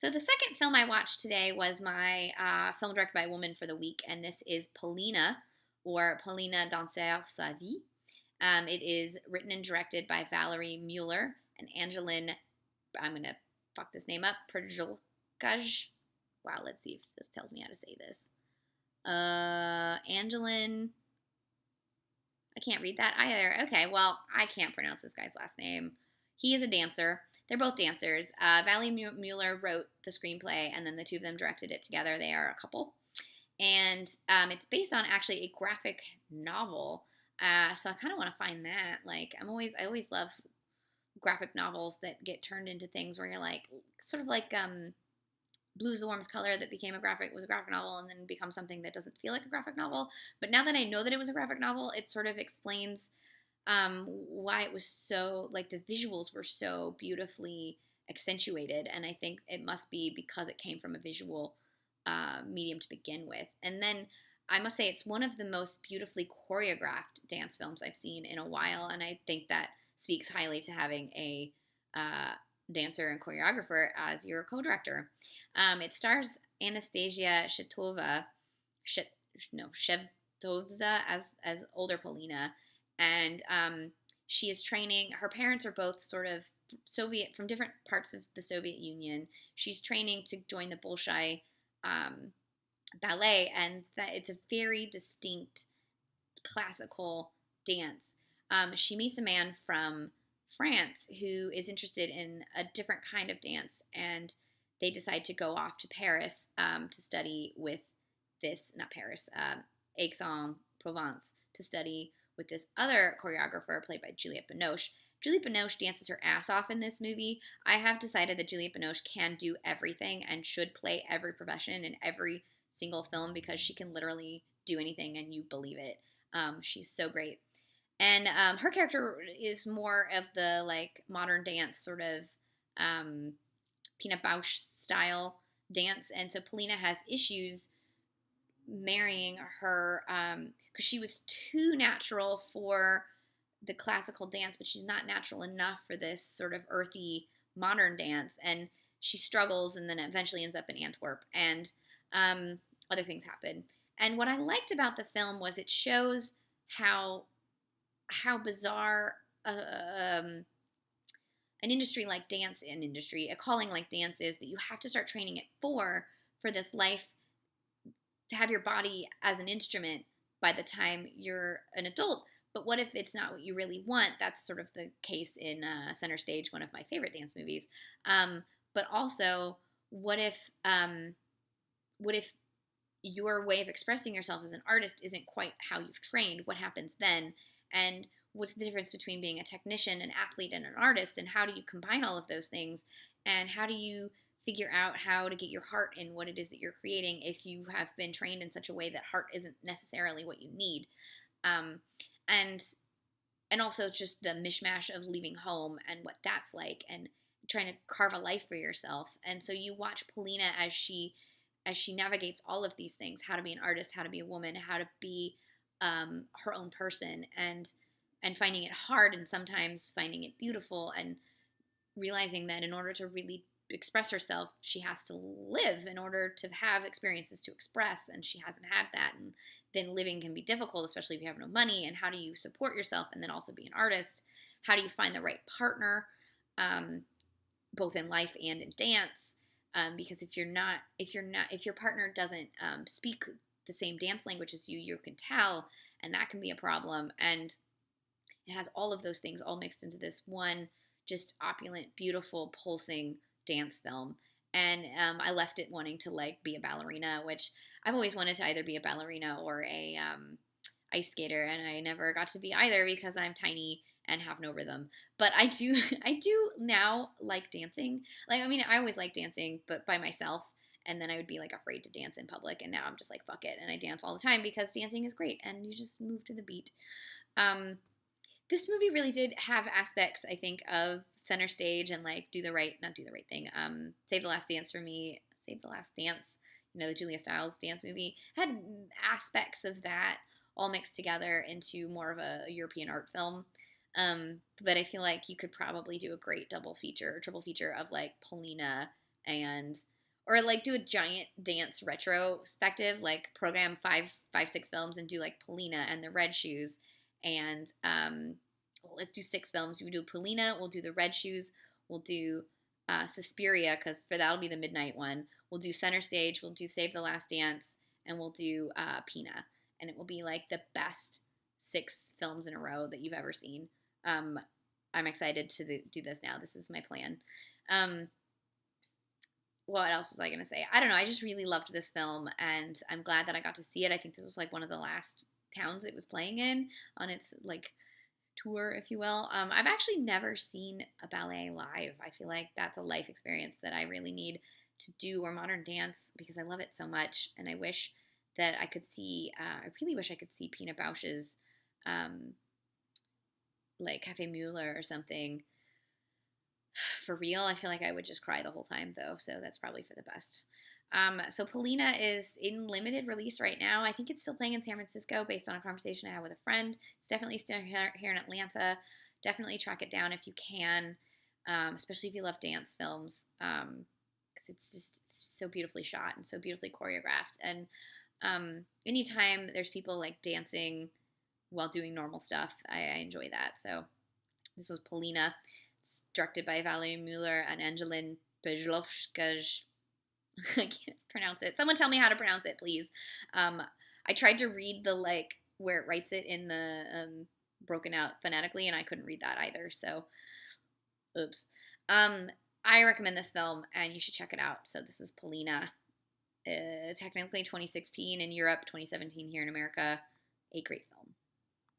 So the second film I watched today was my film directed by a woman for the week, and this is Polina, or Polina Danser sa vie. It is written and directed by Valérie Müller and Angelin. I'm gonna fuck this name up. Preljocaj. Wow, let's see if this tells me how to say this. Angelin. I can't read that either. Okay, well, I can't pronounce this guy's last name. He is a dancer. They're both dancers. Valérie Müller wrote the screenplay, and then the two of them directed it together. They are a couple. And it's based on actually a graphic novel. So I kind of want to find that. Like, I always love graphic novels that get turned into things where you're like, sort of like Blue's the Warmest Color that was a graphic novel and then becomes something that doesn't feel like a graphic novel. But now that I know that it was a graphic novel, it sort of explains why it was so, like, the visuals were so beautifully accentuated. And I think it must be because it came from a visual medium to begin with. And then I must say it's one of the most beautifully choreographed dance films I've seen in a while. And I think that speaks highly to having a dancer and choreographer as your co-director. It stars Anastasia Shevtsova, Shevtsova as older Polina, and she is training. Her parents are both sort of from different parts of the Soviet Union. She's training to join the Bolshoi ballet, and that it's a very distinct classical dance. She meets a man from France who is interested in a different kind of dance, and they decide to go off to Paris to study with Aix-en-Provence, to study with this other choreographer played by Juliette Binoche. Juliette Binoche dances her ass off in this movie. I have decided that Juliette Binoche can do everything and should play every profession in every single film because she can literally do anything and you believe it. She's so great. And her character is more of the like modern dance sort of Pina Bausch style dance. And so Polina has issues marrying her because she was too natural for the classical dance, but she's not natural enough for this sort of earthy modern dance. And she struggles and then eventually ends up in Antwerp. And other things happen. And what I liked about the film was it shows how bizarre an industry like dance, a calling like dance is, that you have to start training it for this life, to have your body as an instrument by the time you're an adult. But what if it's not what you really want? That's sort of the case in Center Stage, one of my favorite dance movies. But also, what if your way of expressing yourself as an artist isn't quite how you've trained? What happens then? And what's the difference between being a technician, an athlete, and an artist? And how do you combine all of those things? And how do you figure out how to get your heart in what it is that you're creating if you have been trained in such a way that heart isn't necessarily what you need? And also just the mishmash of leaving home and what that's like, and trying to carve a life for yourself. And so you watch Polina as she navigates all of these things: how to be an artist, how to be a woman, how to be her own person, and finding it hard, and sometimes finding it beautiful, and realizing that in order to really express herself, she has to live in order to have experiences to express, and she hasn't had that. And then living can be difficult, especially if you have no money. And how do you support yourself and then also be an artist? How do you find the right partner, both in life and in dance? Because if your partner doesn't speak the same dance language as you, you can tell, and that can be a problem. And it has all of those things all mixed into this one just opulent, beautiful, pulsing dance film. And I left it wanting to like be a ballerina, which I've always wanted to either be a ballerina or a ice skater, and I never got to be either because I'm tiny and have no rhythm. But I do now like dancing. Like, I mean, I always like dancing, but by myself. And then I would be like afraid to dance in public. And now I'm just like, fuck it. And I dance all the time because dancing is great. And you just move to the beat. This movie really did have aspects, I think, of Center Stage and like not do the right thing. Save the Last Dance for me. Save the Last Dance. The Julia Stiles dance movie had aspects of that all mixed together into more of a European art film. But I feel like you could probably do a great double feature or triple feature of like Polina and Or like do a giant dance retrospective, like program five, 6 films and do like Polina and the Red Shoes. And well, let's do 6 films. We do Polina, we'll do the Red Shoes, we'll do Suspiria, because for that'll be the midnight one. We'll do Center Stage, we'll do Save the Last Dance, and we'll do Pina. And it will be like the best 6 films in a row that you've ever seen. I'm excited to do this now. This is my plan. What else was I going to say? I don't know. I just really loved this film, and I'm glad that I got to see it. I think this was like one of the last towns it was playing in on its like tour, if you will. I've actually never seen a ballet live. I feel like that's a life experience that I really need to do, or modern dance, because I love it so much, and I wish that I could see. I really wish I could see Pina Bausch's like Cafe Müller or something. For real, I feel like I would just cry the whole time, though, so that's probably for the best. So Polina is in limited release right now. I think it's still playing in San Francisco based on a conversation I had with a friend. It's definitely still here in Atlanta. Definitely track it down if you can, especially if you love dance films, because it's so beautifully shot and so beautifully choreographed. And anytime there's people like dancing while doing normal stuff, I enjoy that. So this was Polina. It's directed by Valérie Müller and Angelin Preljocaj. I can't pronounce it. Someone tell me how to pronounce it, please. I tried to read the like where it writes it in the broken out phonetically, and I couldn't read that either. So, oops. I recommend this film, and you should check it out. So this is Polina. Technically 2016 in Europe, 2017 here in America. A great film.